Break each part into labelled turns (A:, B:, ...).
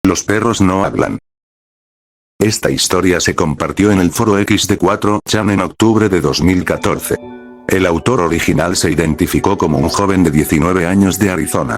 A: Los perros no hablan. Esta historia se compartió en el foro X de 4chan en octubre de 2014. El autor original se identificó como un joven de 19 años de Arizona.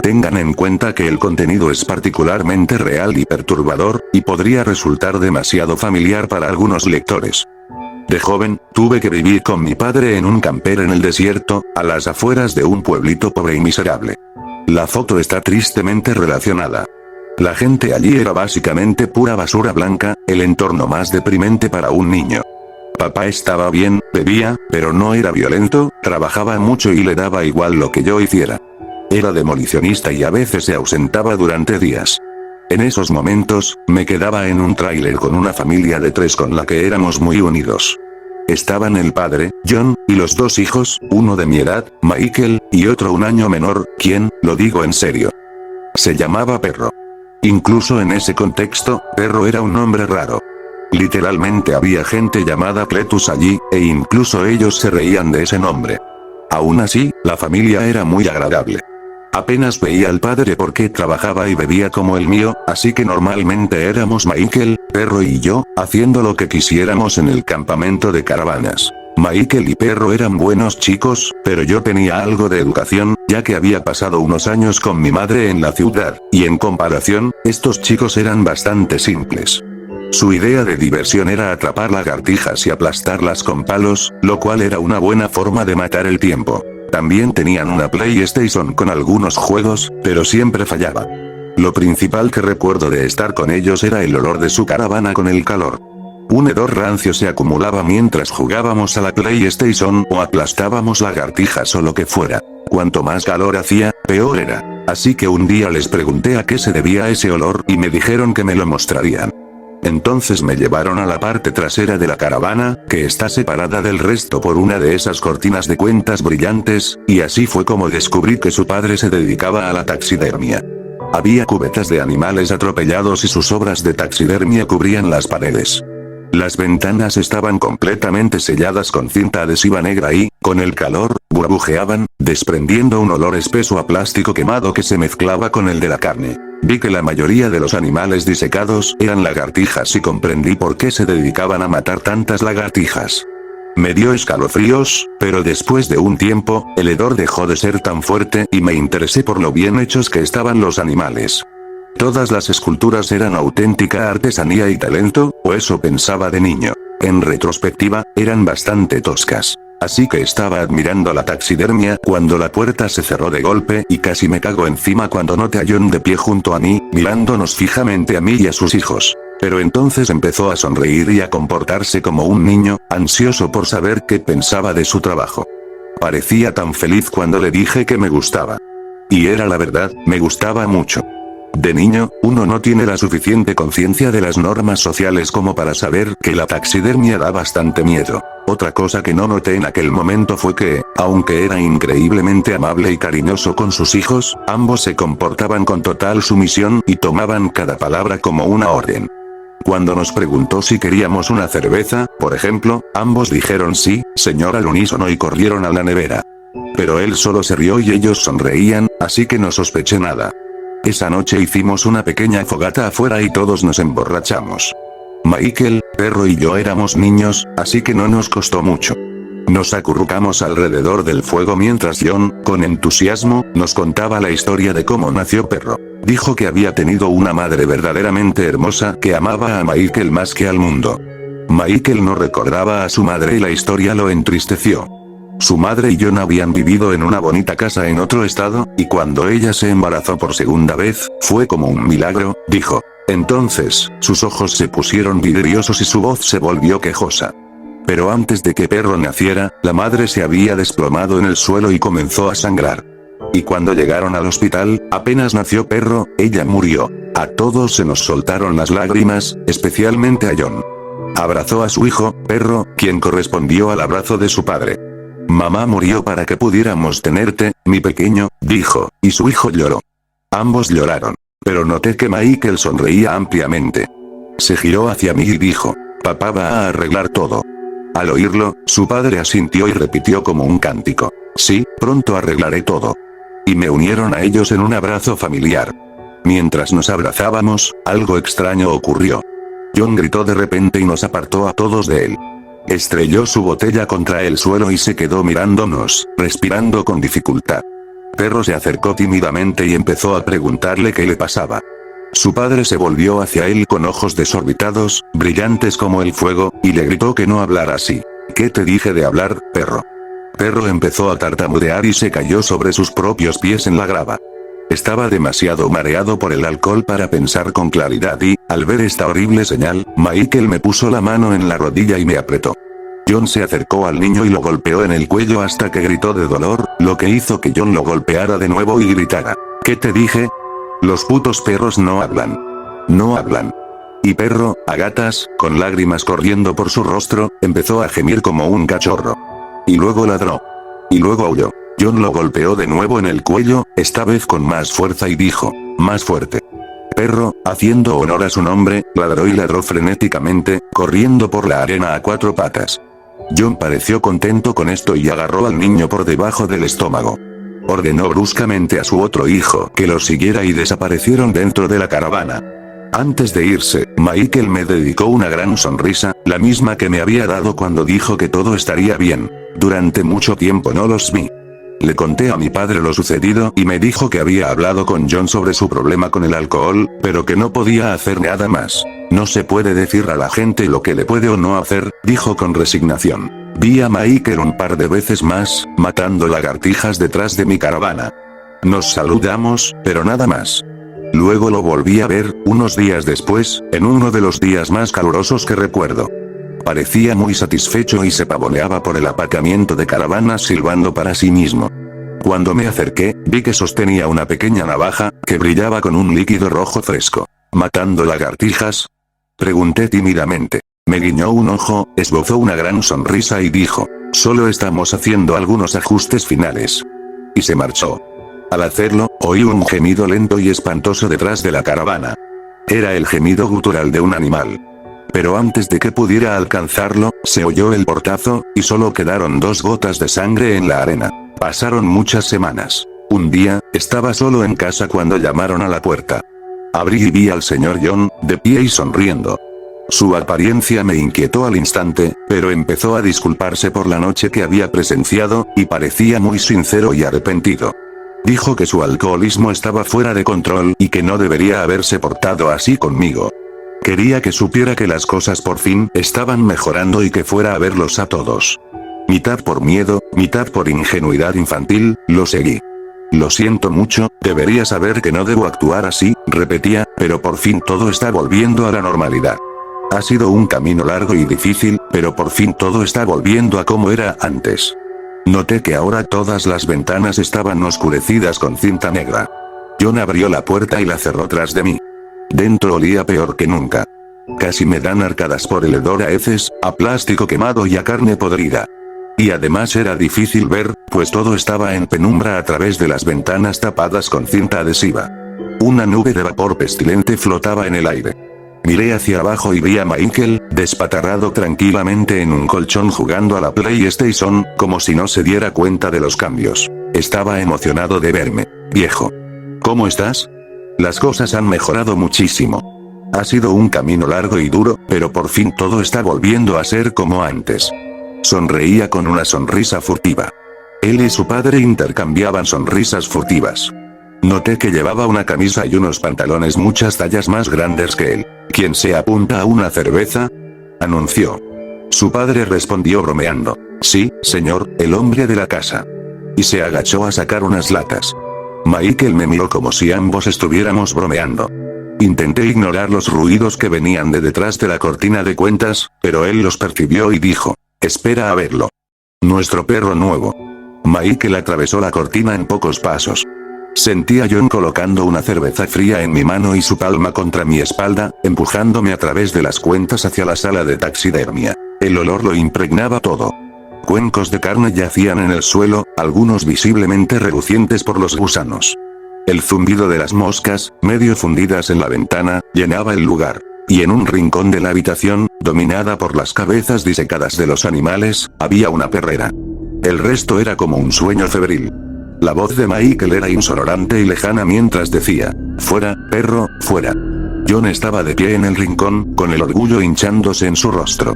A: Tengan en cuenta que el contenido es particularmente real y perturbador, y podría resultar demasiado familiar para algunos lectores. De joven, tuve que vivir con mi padre en un camper en el desierto, a las afueras de un pueblito pobre y miserable. La foto está tristemente relacionada. La gente allí era básicamente pura basura blanca, el entorno más deprimente para un niño. Papá estaba bien, bebía, pero no era violento, trabajaba mucho y le daba igual lo que yo hiciera. Era demolicionista y a veces se ausentaba durante días. En esos momentos, me quedaba en un tráiler con una familia de 3 con la que éramos muy unidos. Estaban el padre, John, y los 2 hijos, uno de mi edad, Michael, y otro un año menor, quien, lo digo en serio, se llamaba Perro. Incluso en ese contexto, Perro era un nombre raro. Literalmente había gente llamada Cletus allí, e incluso ellos se reían de ese nombre. Aún así, la familia era muy agradable. Apenas veía al padre porque trabajaba y bebía como el mío, así que normalmente éramos Michael, Perro y yo, haciendo lo que quisiéramos en el campamento de caravanas. Michael y Perro eran buenos chicos, pero yo tenía algo de educación, ya que había pasado unos años con mi madre en la ciudad, y en comparación, estos chicos eran bastante simples. Su idea de diversión era atrapar lagartijas y aplastarlas con palos, lo cual era una buena forma de matar el tiempo. También tenían una PlayStation con algunos juegos, pero siempre fallaba. Lo principal que recuerdo de estar con ellos era el olor de su caravana con el calor. Un hedor rancio se acumulaba mientras jugábamos a la PlayStation o aplastábamos lagartijas o lo que fuera. Cuanto más calor hacía, peor era. Así que un día les pregunté a qué se debía ese olor y me dijeron que me lo mostrarían. Entonces me llevaron a la parte trasera de la caravana, que está separada del resto por una de esas cortinas de cuentas brillantes, y así fue como descubrí que su padre se dedicaba a la taxidermia. Había cubetas de animales atropellados y sus obras de taxidermia cubrían las paredes. Las ventanas estaban completamente selladas con cinta adhesiva negra y, con el calor, burbujeaban, desprendiendo un olor espeso a plástico quemado que se mezclaba con el de la carne. Vi que la mayoría de los animales disecados eran lagartijas y comprendí por qué se dedicaban a matar tantas lagartijas. Me dio escalofríos, pero después de un tiempo, el hedor dejó de ser tan fuerte y me interesé por lo bien hechos que estaban los animales. Todas las esculturas eran auténtica artesanía y talento, o eso pensaba de niño. En retrospectiva, eran bastante toscas. Así que estaba admirando la taxidermia cuando la puerta se cerró de golpe y casi me cago encima cuando noté a John de pie junto a mí, mirándonos fijamente a mí y a sus hijos. Pero entonces empezó a sonreír y a comportarse como un niño, ansioso por saber qué pensaba de su trabajo. Parecía tan feliz cuando le dije que me gustaba. Y era la verdad, me gustaba mucho. De niño, uno no tiene la suficiente conciencia de las normas sociales como para saber que la taxidermia da bastante miedo. Otra cosa que no noté en aquel momento fue que, aunque era increíblemente amable y cariñoso con sus hijos, ambos se comportaban con total sumisión y tomaban cada palabra como una orden. Cuando nos preguntó si queríamos una cerveza, por ejemplo, ambos dijeron sí, señor al unísono y corrieron a la nevera. Pero él solo se rió y ellos sonreían, así que no sospeché nada. Esa noche hicimos una pequeña fogata afuera y todos nos emborrachamos. Michael, Perro y yo éramos niños, así que no nos costó mucho. Nos acurrucamos alrededor del fuego mientras John, con entusiasmo, nos contaba la historia de cómo nació Perro. Dijo que había tenido una madre verdaderamente hermosa que amaba a Michael más que al mundo. Michael no recordaba a su madre y la historia lo entristeció. Su madre y John habían vivido en una bonita casa en otro estado, y cuando ella se embarazó por segunda vez, fue como un milagro, dijo. Entonces, sus ojos se pusieron vidriosos y su voz se volvió quejosa. Pero antes de que Perro naciera, la madre se había desplomado en el suelo y comenzó a sangrar. Y cuando llegaron al hospital, apenas nació Perro, ella murió. A todos se nos soltaron las lágrimas, especialmente a John. Abrazó a su hijo, Perro, quien correspondió al abrazo de su padre. Mamá murió para que pudiéramos tenerte, mi pequeño, dijo, y su hijo lloró. Ambos lloraron. Pero noté que Michael sonreía ampliamente. Se giró hacia mí y dijo, papá va a arreglar todo. Al oírlo, su padre asintió y repitió como un cántico. Sí, pronto arreglaré todo. Y me unieron a ellos en un abrazo familiar. Mientras nos abrazábamos, algo extraño ocurrió. John gritó de repente y nos apartó a todos de él. Estrelló su botella contra el suelo y se quedó mirándonos, respirando con dificultad. Perro se acercó tímidamente y empezó a preguntarle qué le pasaba. Su padre se volvió hacia él con ojos desorbitados, brillantes como el fuego, y le gritó que no hablara así. ¿Qué te dije de hablar, perro? Perro empezó a tartamudear y se cayó sobre sus propios pies en la grava. Estaba demasiado mareado por el alcohol para pensar con claridad y, al ver esta horrible señal, Michael me puso la mano en la rodilla y me apretó. John se acercó al niño y lo golpeó en el cuello hasta que gritó de dolor, lo que hizo que John lo golpeara de nuevo y gritara. ¿Qué te dije? Los putos perros no hablan. No hablan. Y perro, a gatas, con lágrimas corriendo por su rostro, empezó a gemir como un cachorro. Y luego ladró. Y luego aulló. John lo golpeó de nuevo en el cuello, esta vez con más fuerza y dijo, más fuerte. Perro, haciendo honor a su nombre, ladró y ladró frenéticamente, corriendo por la arena a 4 patas. John pareció contento con esto y agarró al niño por debajo del estómago. Ordenó bruscamente a su otro hijo que lo siguiera y desaparecieron dentro de la caravana. Antes de irse, Michael me dedicó una gran sonrisa, la misma que me había dado cuando dijo que todo estaría bien. Durante mucho tiempo no los vi. Le conté a mi padre lo sucedido y me dijo que había hablado con John sobre su problema con el alcohol, pero que no podía hacer nada más. No se puede decir a la gente lo que le puede o no hacer, dijo con resignación. Vi a Michael un par de veces más, matando lagartijas detrás de mi caravana. Nos saludamos, pero nada más. Luego lo volví a ver, unos días después, en uno de los días más calurosos que recuerdo. Parecía muy satisfecho y se pavoneaba por el aparcamiento de caravanas silbando para sí mismo. Cuando me acerqué, vi que sostenía una pequeña navaja, que brillaba con un líquido rojo fresco. ¿Matando lagartijas? Pregunté tímidamente. Me guiñó un ojo, esbozó una gran sonrisa y dijo, solo estamos haciendo algunos ajustes finales. Y se marchó. Al hacerlo, oí un gemido lento y espantoso detrás de la caravana. Era el gemido gutural de un animal. Pero antes de que pudiera alcanzarlo, se oyó el portazo, y solo quedaron 2 gotas de sangre en la arena. Pasaron muchas semanas. Un día, estaba solo en casa cuando llamaron a la puerta. Abrí y vi al señor John, de pie y sonriendo. Su apariencia me inquietó al instante, pero empezó a disculparse por la noche que había presenciado, y parecía muy sincero y arrepentido. Dijo que su alcoholismo estaba fuera de control y que no debería haberse portado así conmigo. Quería que supiera que las cosas por fin estaban mejorando y que fuera a verlos a todos. Mitad por miedo, mitad por ingenuidad infantil, lo seguí. Lo siento mucho, debería saber que no debo actuar así, repetía, pero por fin todo está volviendo a la normalidad. Ha sido un camino largo y difícil, pero por fin todo está volviendo a como era antes. Noté que ahora todas las ventanas estaban oscurecidas con cinta negra. John abrió la puerta y la cerró tras de mí. Dentro olía peor que nunca. Casi me dan arcadas por el hedor a heces, a plástico quemado y a carne podrida. Y además era difícil ver, pues todo estaba en penumbra a través de las ventanas tapadas con cinta adhesiva. Una nube de vapor pestilente flotaba en el aire. Miré hacia abajo y vi a Michael, despatarrado tranquilamente en un colchón jugando a la PlayStation, como si no se diera cuenta de los cambios. Estaba emocionado de verme. Viejo. ¿Cómo estás? Las cosas han mejorado muchísimo. Ha sido un camino largo y duro, pero por fin todo está volviendo a ser como antes. Sonreía con una sonrisa furtiva. Él y su padre intercambiaban sonrisas furtivas. Noté que llevaba una camisa y unos pantalones muchas tallas más grandes que él. ¿Quién se apunta a una cerveza?, anunció. Su padre respondió bromeando. Sí, señor, el hombre de la casa. Y se agachó a sacar unas latas. Michael me miró como si ambos estuviéramos bromeando. Intenté ignorar los ruidos que venían de detrás de la cortina de cuentas, pero él los percibió y dijo, espera a verlo. Nuestro perro nuevo. Michael atravesó la cortina en pocos pasos. Sentí a John colocando una cerveza fría en mi mano y su palma contra mi espalda, empujándome a través de las cuentas hacia la sala de taxidermia. El olor lo impregnaba todo. Cuencos de carne yacían en el suelo, algunos visiblemente relucientes por los gusanos. El zumbido de las moscas, medio fundidas en la ventana, llenaba el lugar. Y en un rincón de la habitación, dominada por las cabezas disecadas de los animales, había una perrera. El resto era como un sueño febril. La voz de Michael era insonorante y lejana mientras decía: fuera, perro, fuera. John estaba de pie en el rincón, con el orgullo hinchándose en su rostro.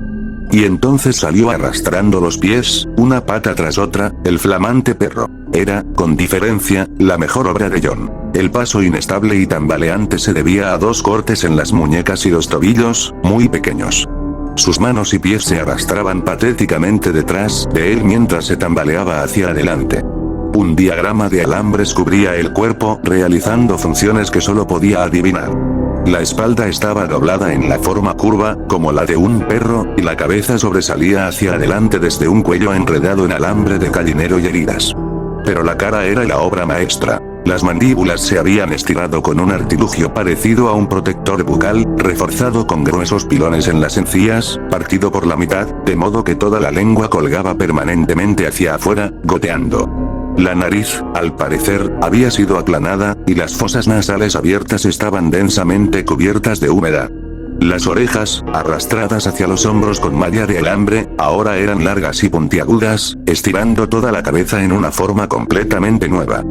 A: Y entonces salió arrastrando los pies, una pata tras otra, el flamante perro. Era, con diferencia, la mejor obra de John. El paso inestable y tambaleante se debía a 2 cortes en las muñecas y los tobillos, muy pequeños. Sus manos y pies se arrastraban patéticamente detrás de él mientras se tambaleaba hacia adelante. Un diagrama de alambres cubría el cuerpo, realizando funciones que solo podía adivinar. La espalda estaba doblada en la forma curva, como la de un perro, y la cabeza sobresalía hacia adelante desde un cuello enredado en alambre de gallinero y heridas. Pero la cara era la obra maestra. Las mandíbulas se habían estirado con un artilugio parecido a un protector bucal, reforzado con gruesos pilones en las encías, partido por la mitad, de modo que toda la lengua colgaba permanentemente hacia afuera, goteando. La nariz, al parecer, había sido aplanada, y las fosas nasales abiertas estaban densamente cubiertas de humedad. Las orejas, arrastradas hacia los hombros con malla de alambre, ahora eran largas y puntiagudas, estirando toda la cabeza en una forma completamente nueva.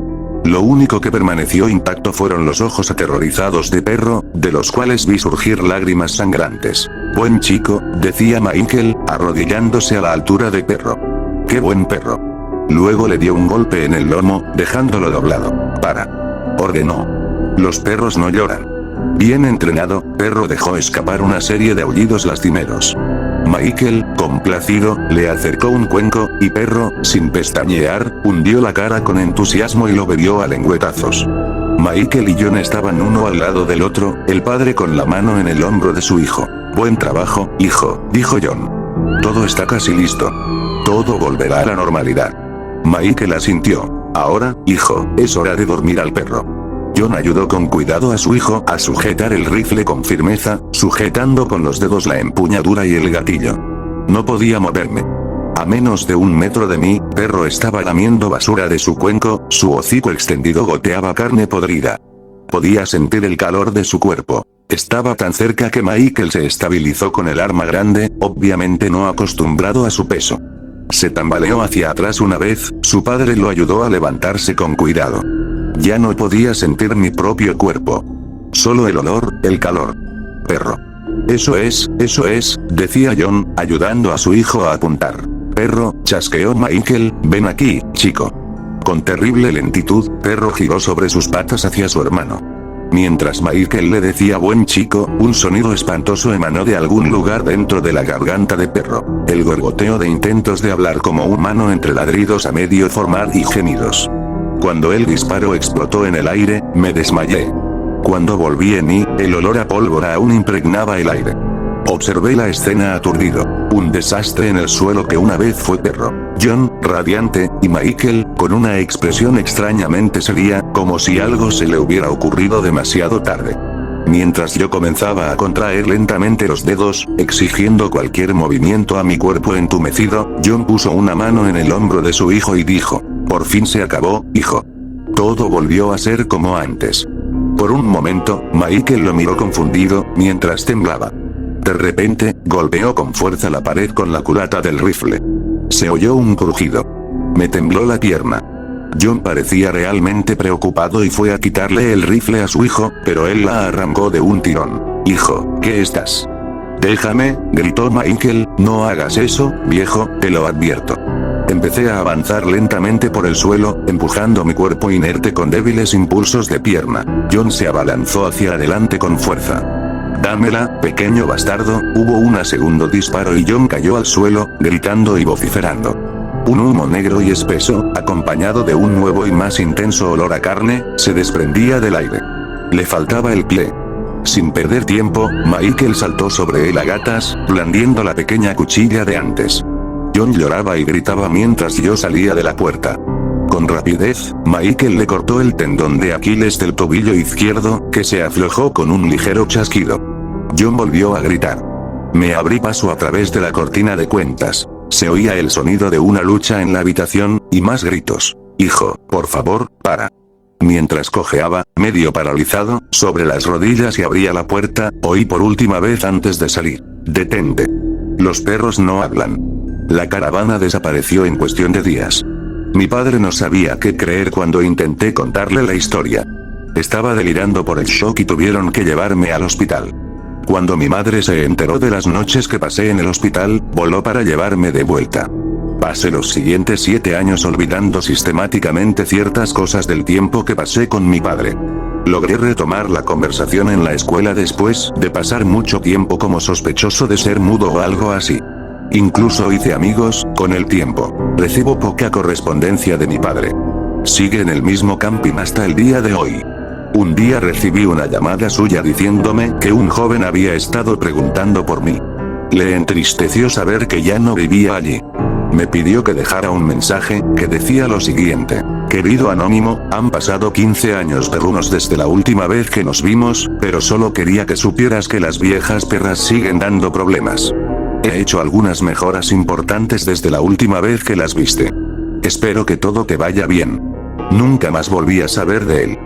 A: Lo único que permaneció intacto fueron los ojos aterrorizados de perro, de los cuales vi surgir lágrimas sangrantes. Buen chico, decía Michael, arrodillándose a la altura de perro. ¡Qué buen perro! Luego le dio un golpe en el lomo, dejándolo doblado. ¡Para!, ordenó. Los perros no lloran. Bien entrenado, perro dejó escapar una serie de aullidos lastimeros. Michael, complacido, le acercó un cuenco, y perro, sin pestañear, hundió la cara con entusiasmo y lo bebió a lengüetazos. Michael y John estaban uno al lado del otro, el padre con la mano en el hombro de su hijo. Buen trabajo, hijo, dijo John. Todo está casi listo. Todo volverá a la normalidad. Michael asintió. Ahora, hijo, es hora de dormir al perro. John ayudó con cuidado a su hijo a sujetar el rifle con firmeza, sujetando con los dedos la empuñadura y el gatillo. No podía moverme. A menos de 1 metro de mí, perro estaba lamiendo basura de su cuenco, su hocico extendido goteaba carne podrida. Podía sentir el calor de su cuerpo. Estaba tan cerca que Michael se estabilizó con el arma grande, obviamente no acostumbrado a su peso. Se tambaleó hacia atrás una vez, su padre lo ayudó a levantarse con cuidado. Ya no podía sentir mi propio cuerpo. Solo el olor, el calor. Perro. Eso es, decía John, ayudando a su hijo a apuntar. Perro, chasqueó Michael, ven aquí, chico. Con terrible lentitud, perro giró sobre sus patas hacia su hermano. Mientras Michael le decía buen chico, un sonido espantoso emanó de algún lugar dentro de la garganta de perro. El gorgoteo de intentos de hablar como humano entre ladridos a medio formar y gemidos. Cuando el disparo explotó en el aire, me desmayé. Cuando volví en mí, el olor a pólvora aún impregnaba el aire. Observé la escena aturdido. Un desastre en el suelo que una vez fue perro. John, radiante, y Michael, con una expresión extrañamente seria, como si algo se le hubiera ocurrido demasiado tarde. Mientras yo comenzaba a contraer lentamente los dedos, exigiendo cualquier movimiento a mi cuerpo entumecido, John puso una mano en el hombro de su hijo y dijo: por fin se acabó, hijo. Todo volvió a ser como antes. Por un momento, Michael lo miró confundido, mientras temblaba. De repente, golpeó con fuerza la pared con la culata del rifle. Se oyó un crujido. Me tembló la pierna. John parecía realmente preocupado y fue a quitarle el rifle a su hijo, pero él la arrancó de un tirón. Hijo, ¿qué estás? Déjame, gritó Michael, no hagas eso, viejo, te lo advierto. Empecé a avanzar lentamente por el suelo, empujando mi cuerpo inerte con débiles impulsos de pierna. John se abalanzó hacia adelante con fuerza. Dámela, pequeño bastardo. Hubo un segundo disparo y John cayó al suelo, gritando y vociferando. Un humo negro y espeso, acompañado de un nuevo y más intenso olor a carne, se desprendía del aire. Le faltaba el pie. Sin perder tiempo, Michael saltó sobre él a gatas, blandiendo la pequeña cuchilla de antes. John lloraba y gritaba mientras yo salía de la puerta. Con rapidez, Michael le cortó el tendón de Aquiles del tobillo izquierdo, que se aflojó con un ligero chasquido. John volvió a gritar. Me abrí paso a través de la cortina de cuentas. Se oía el sonido de una lucha en la habitación, y más gritos. Hijo, por favor, para. Mientras cojeaba, medio paralizado, sobre las rodillas y abría la puerta, oí por última vez antes de salir. Detente. Los perros no hablan. La caravana desapareció en cuestión de días. Mi padre no sabía qué creer cuando intenté contarle la historia. Estaba delirando por el shock y tuvieron que llevarme al hospital. Cuando mi madre se enteró de las noches que pasé en el hospital, voló para llevarme de vuelta. Pasé los siguientes 7 años olvidando sistemáticamente ciertas cosas del tiempo que pasé con mi padre. Logré retomar la conversación en la escuela después de pasar mucho tiempo como sospechoso de ser mudo o algo así. Incluso hice amigos, con el tiempo. Recibo poca correspondencia de mi padre. Sigue en el mismo camping hasta el día de hoy. Un día recibí una llamada suya diciéndome que un joven había estado preguntando por mí. Le entristeció saber que ya no vivía allí. Me pidió que dejara un mensaje, que decía lo siguiente: querido anónimo, han pasado 15 años perrunos desde la última vez que nos vimos, pero solo quería que supieras que las viejas perras siguen dando problemas. He hecho algunas mejoras importantes desde la última vez que las viste. Espero que todo te vaya bien. Nunca más volví a saber de él.